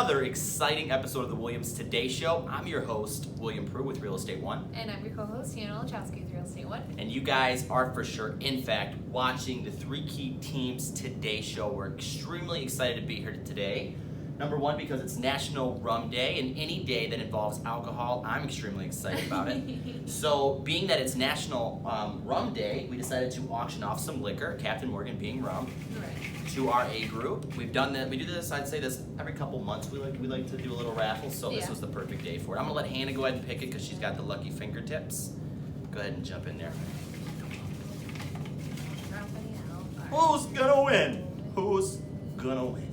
another exciting episode of the Williams Today Show. I'm your host, William Prue with Real Estate One. And I'm your co-host, Hannah Lachowski with Real Estate One. And you guys are for sure, in fact, watching the Three Key Teams Today Show. We're extremely excited to be here today. Number one, because it's National Rum Day, and any day that involves alcohol, I'm extremely excited about it. So, being that it's National Rum Day, we decided to auction off some liquor, Captain Morgan being rum, to our A group. We've done that. We do this. I'd say this every couple months. We like to do a little raffle. So this was the perfect day for it. I'm gonna let Hannah go ahead and pick it because she's got the lucky fingertips. Go ahead and jump in there. Who's gonna win? Who's gonna win?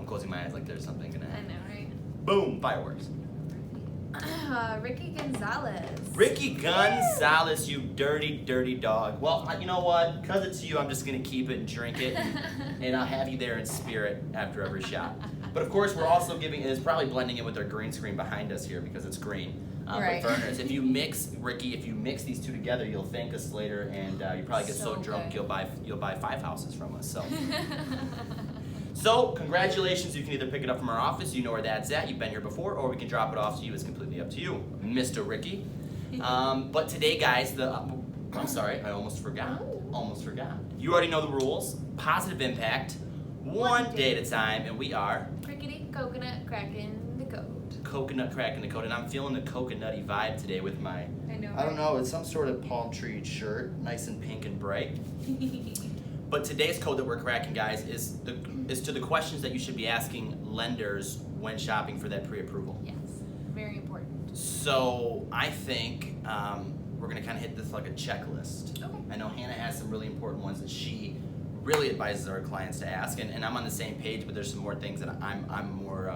Closing my eyes like there's something gonna happen. I know, right? Boom, fireworks. Ricky Gonzales. Ricky Gonzales, you dirty, dirty dog. Well, you know what? Because it's you, I'm just gonna keep it and drink it, and I'll have you there in spirit after every shot. But of course, we're also giving, it's probably blending in with our green screen behind us here because it's green. Right. But Verners, if you mix, Ricky, if you mix these two together, you'll thank us later, and you probably get so drunk you'll buy 5 houses from us. So. So, congratulations, you can either pick it up from our office, you know where that's at, you've been here before, or we can drop it off to you, it's completely up to you, Mr. Ricky. But today, guys, I'm sorry, I almost forgot. You already know the rules, positive impact, one day at a time, and we are... Crickety coconut cracking the code. Coconut cracking the code, and I'm feeling the coconutty vibe today with my... I don't know, it's some sort of palm tree shirt, nice and pink and bright. But today's code that we're cracking, guys, is to the questions that you should be asking lenders when shopping for that pre-approval. Yes, very important. So I think we're going to kind of hit this like a checklist. Okay. I know Hannah has some really important ones that she really advises our clients to ask, and I'm on the same page, but there's some more things that I'm more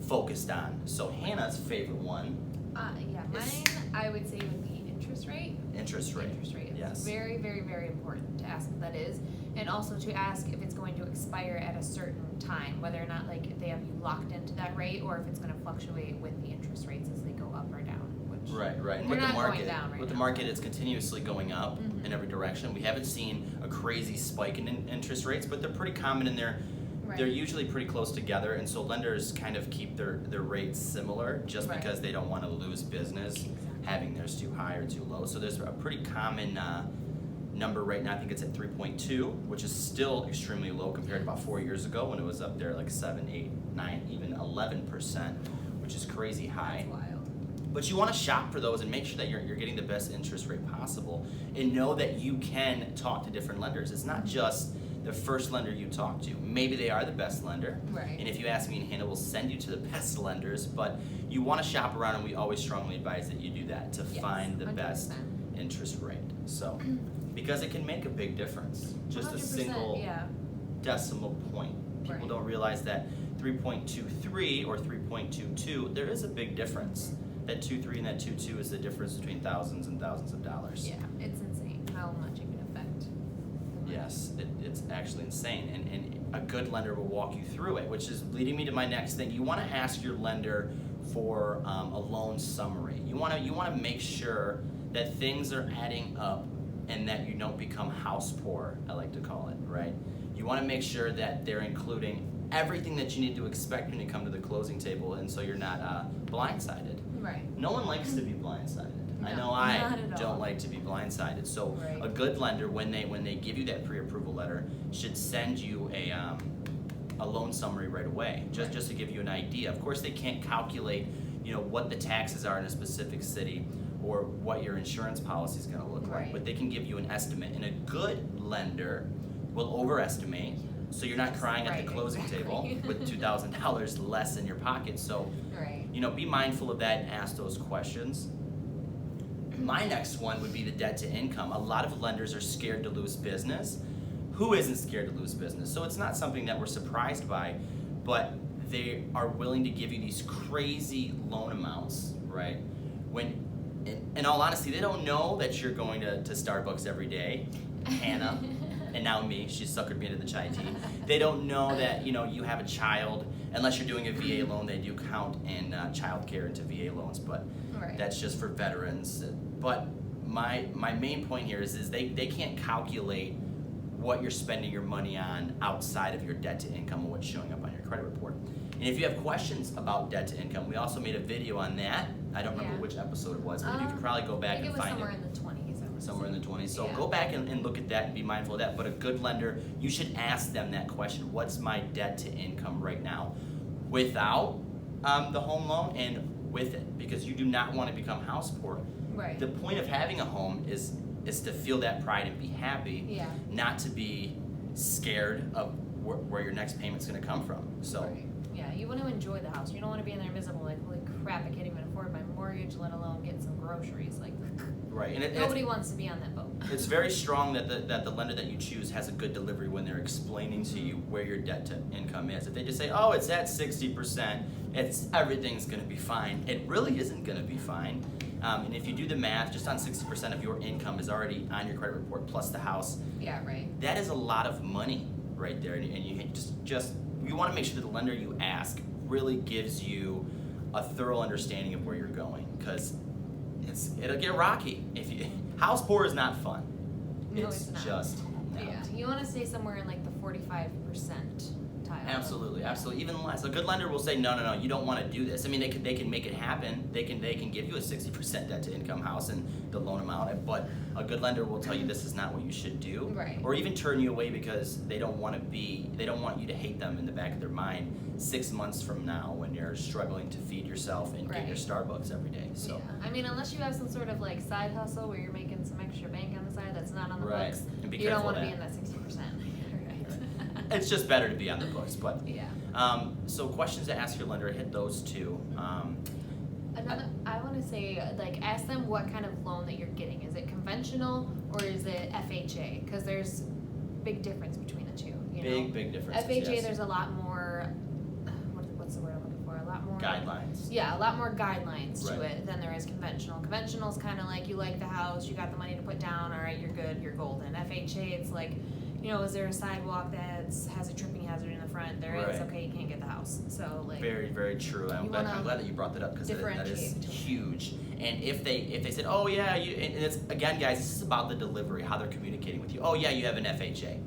focused on. So Hannah's favorite one. Mine I would say would be interest rate. Interest rate. Yes. It's very, very, very important to ask what that is, and also to ask if it's going to expire at a certain time, whether or not like they have you locked into that rate, or if it's going to fluctuate with the interest rates as they go up or down. Which Right. And they're not going down right with the now. market, it's continuously going up in every direction. We haven't seen a crazy spike in interest rates, but they're pretty common in there. Right. They're usually pretty close together, and so lenders kind of keep their rates similar just because they don't want to lose business having theirs too high or too low. So there's a pretty common number right now. I think it's at 3.2, which is still extremely low compared to about 4 years ago when it was up there like 7, 8, 9, even 11%, which is crazy high. That's wild. But you want to shop for those and make sure that you're getting the best interest rate possible, and know that you can talk to different lenders. It's not just the first lender you talk to. Maybe they are the best lender. Right. And if you ask me and Hannah, we'll send you to the best lenders, but you want to shop around, and we always strongly advise that you do that to find the 100%. best interest rate. So, because it can make a big difference. Just a 100%, single decimal point. People don't realize that 3.23 or 3.22, there is a big difference. That 2.3 and that 2.2 is the difference between thousands and thousands of dollars. Yeah, it's insane how much it can affect. Yes, it's actually insane, and a good lender will walk you through it, which is leading me to my next thing. You want to ask your lender for a loan summary. You want to make sure that things are adding up and that you don't become house poor, I like to call it, right? You want to make sure that they're including everything that you need to expect when you come to the closing table, and so you're not blindsided. Right. No one likes to be blindsided. No, I know not I at all. don't like to be blindsided. So a good lender, when they give you that pre-approval letter, should send you a loan summary right away, just to give you an idea. Of course, they can't calculate, what the taxes are in a specific city or what your insurance policy is going to look like, but they can give you an estimate. And a good lender will overestimate, so you're not crying at the closing table with $2,000 less in your pocket. So, be mindful of that and ask those questions. My next one would be the debt to income. A lot of lenders are scared to lose business. Who isn't scared to lose business? So it's not something that we're surprised by, but they are willing to give you these crazy loan amounts, right? When, in all honesty, they don't know that you're going to Starbucks every day, Hannah, and now me, she suckered me into the chai tea. They don't know that, you have a child. Unless you're doing a VA loan, they do count in child care into VA loans, but that's just for veterans. But my main point here is they can't calculate what you're spending your money on outside of your debt to income and what's showing up on your credit report. And if you have questions about debt to income, we also made a video on that. I don't remember which episode it was, but you could probably go back and find it. I think it was somewhere in the 20s. Somewhere in the 20s. So go back and look at that and be mindful of that. But a good lender, you should ask them that question. What's my debt to income right now? Without the home loan and with it, because you do not want to become house poor. Right. The point of having a home is to feel that pride and be happy, not to be scared of where your next payment's going to come from. So. Right. Yeah, you want to enjoy the house. You don't want to be in there miserable, like, holy crap, I can't even afford my mortgage, let alone get some groceries. Like, right. And nobody wants to be on that boat. It's very strong that the lender that you choose has a good delivery when they're explaining to you where your debt to income is. If they just say, oh, it's at 60%, everything's going to be fine, it really isn't going to be fine. And if you do the math, just on 60% of your income is already on your credit report plus the house. Yeah, right. That is a lot of money right there, and you just you want to make sure that the lender you ask really gives you a thorough understanding of where you're going, because it'll get rocky. If you house poor is not fun. No, it's not. Just yeah. You want to stay somewhere in like the 45% tile. Absolutely, absolutely. Even less. A good lender will say, no, you don't want to do this. I mean, they can make it happen. They can give you a 60% debt to income house and the loan amount, but a good lender will tell you this is not what you should do, right. Or even turn you away because they don't want you to hate them in the back of their mind 6 months from now when you're struggling to feed yourself and get your Starbucks every day. So yeah. I mean, unless you have some sort of like side hustle where you're making some extra bank on the side that's not on the books, you don't want to be in that 60%. It's just better to be on the books, but yeah. So questions to ask your lender, hit those two. I want to say, like, ask them what kind of loan that you're getting. Is it conventional or is it FHA? Because there's big difference between the two. Big difference. FHA, there's a lot more. What's the word I'm looking for? A lot more guidelines. Yeah, a lot more guidelines to it than there is conventional. Conventional is kind of like you like the house, you got the money to put down. All right, you're good, you're golden. FHA, it's like, is there a sidewalk that has a tripping hazard in the front? There is. Okay, you can't get the house. So like. Very, very true. I'm glad that you brought that up because that is huge. And if they said, oh yeah, and it's again, guys, this is about the delivery, how they're communicating with you. Oh yeah, you have an FHA.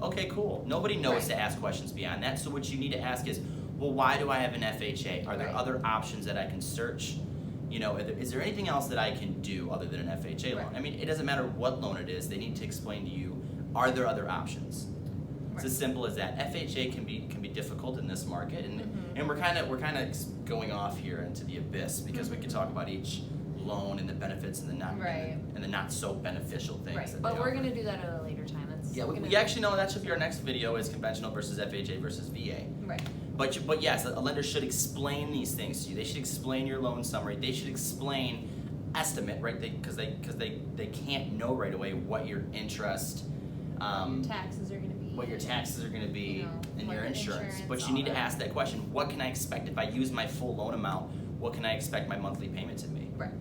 Okay, cool. Nobody knows to ask questions beyond that. So what you need to ask is, well, why do I have an FHA? Are there other options that I can search? Is there anything else that I can do other than an FHA loan? I mean, it doesn't matter what loan it is. They need to explain to you, are there other options? It's as simple as that. FHA can be difficult in this market, and we're kind of going off here into the abyss because we could talk about each loan and the benefits and the not so beneficial things. Right. But we're going to do that at a later time. We actually know that should be our next video is conventional versus FHA versus VA. Right. But yes, a lender should explain these things to you. They should explain your loan summary. They should explain estimate, right? Because they can't know right away what your interest. Taxes are going to be. What your taxes are going to be and your insurance. But you need to ask that question. What can I expect if I use my full loan amount? What can I expect my monthly payment to be? Right.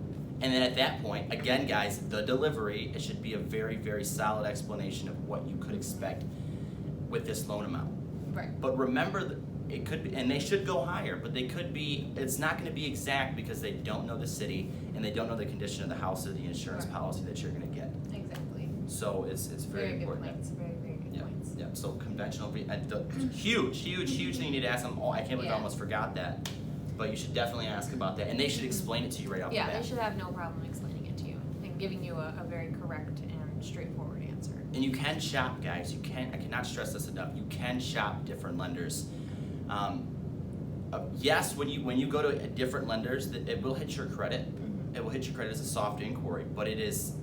And then at that point, again, guys, the delivery, it should be a very, very solid explanation of what you could expect with this loan amount. Right. But remember that it could be, and they should go higher, but they could be, it's not going to be exact because they don't know the city and they don't know the condition of the house or the insurance policy that you're going to get. Exactly. So it's very important. Good points. Very, very good points. Yeah, so conventional, the huge thing you need to ask them. Oh, I can't believe I almost forgot that. But you should definitely ask about that, and they should explain it to you right off the bat. Yeah, they should have no problem explaining it to you and giving you a very correct and straightforward answer. And you can shop, guys. I cannot stress this enough. You can shop different lenders. Yes, when you go to different lenders, it will hit your credit. It will hit your credit as a soft inquiry, but it is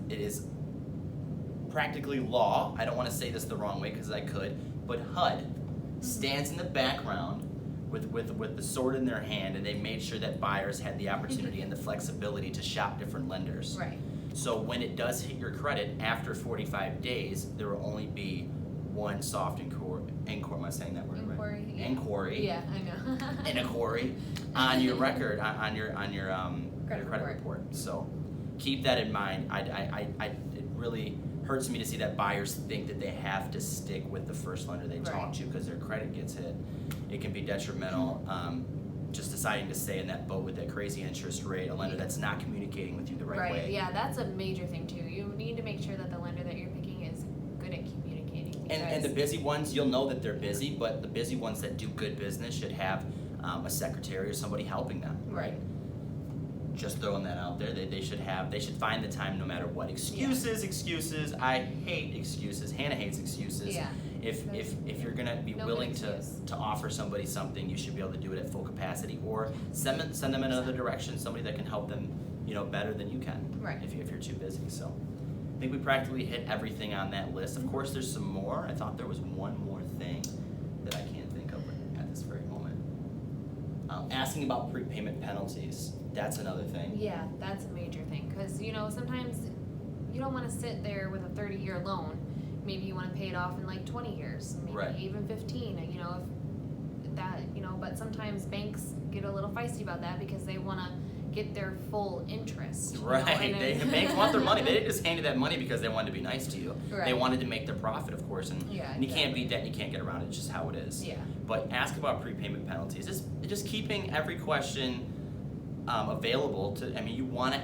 practically law. I don't want to say this the wrong way because I could, but HUD stands in the background with the sword in their hand, and they made sure that buyers had the opportunity and the flexibility to shop different lenders. Right. So when it does hit your credit after 45 days, there will only be one soft inquiry. Am I saying that word right? Yeah. Inquiry. Yeah, I know. An inquiry on your record on your credit report. So keep that in mind. It really hurts me to see that buyers think that they have to stick with the first lender they talk to because their credit gets hit. It can be detrimental. Just deciding to stay in that boat with that crazy interest rate, a lender that's not communicating with you the right way. Yeah, that's a major thing too. You need to make sure that the lender that you're picking is good at communicating, And the busy ones, you'll know that they're busy, but the busy ones that do good business should have a secretary or somebody helping them. Right. Just throwing that out there. They should find the time no matter what. Excuses. I hate excuses. Hannah hates excuses. Yeah. If you're gonna be willing to offer somebody something, you should be able to do it at full capacity, or send them in another direction, somebody that can help them, better than you can. Right. If you're too busy. So I think we practically hit everything on that list. Of course, there's some more. I thought there was one more thing that I can't think of at this very moment. Asking about prepayment penalties. That's another thing. Yeah, that's a major thing, because sometimes you don't want to sit there with a 30-year loan. Maybe you want to pay it off in like 20 years, maybe Right. even 15. If that, but sometimes banks get a little feisty about that because they want to get their full interest. Right. Banks want their money. They didn't just hand you that money because they wanted to be nice to you. Right. They wanted to make their profit, of course, and you can't exactly. beat that. You can't get around it. It's just how it is. Yeah. But ask about prepayment penalties. Just keeping every question available to. I mean, you want to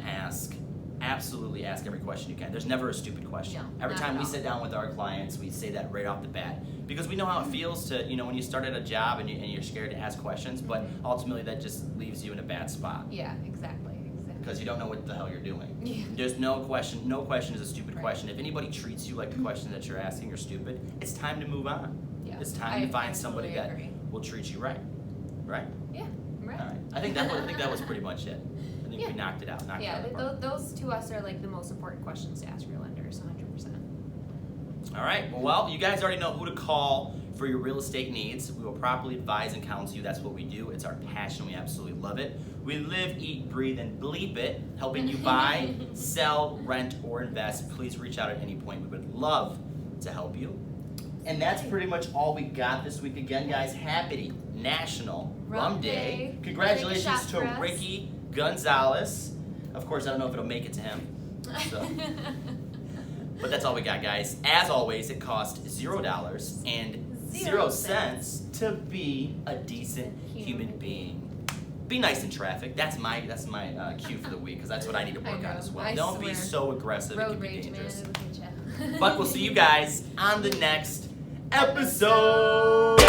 absolutely ask every question you can. There's never a stupid question. No, Every not time at we all. sit down with our clients, we say that right off the bat, because we know how it feels to, when you start at a job and you're scared to ask questions, but ultimately that just leaves you in a bad spot. Yeah, exactly. Because you don't know what the hell you're doing. Yeah. There's no question is a stupid Right. question. If anybody treats you like the question that you're asking are stupid, it's time to move on. Yeah. It's time to find somebody totally that agree. will treat you right. Right? Yeah, right. All right. I think that was pretty much it. I think Yeah. we knocked it out. Yeah, Knocked it out of the park. those to us are like the most important questions to ask your lenders, 100%. All right. Well, you guys already know who to call for your real estate needs. We will properly advise and counsel you. That's what we do. It's our passion. We absolutely love it. We live, eat, breathe, and bleep it, helping you buy, sell, rent, or invest. Please reach out at any point. We would love to help you. And that's pretty much all we got this week. Again, guys, happy National Rum Day. Congratulations Take a shot to for us. Ricky Gonzales. Of course, I don't know if it'll make it to him. So. But that's all we got, guys. As always, it costs $0 and 0 cents to be a decent human being. Be nice in traffic. That's my cue for the week, because that's what I need to work on as well. Don't be so aggressive. It Road can be rage, dangerous. man. It'll get ya. But we'll see you guys on the next episode.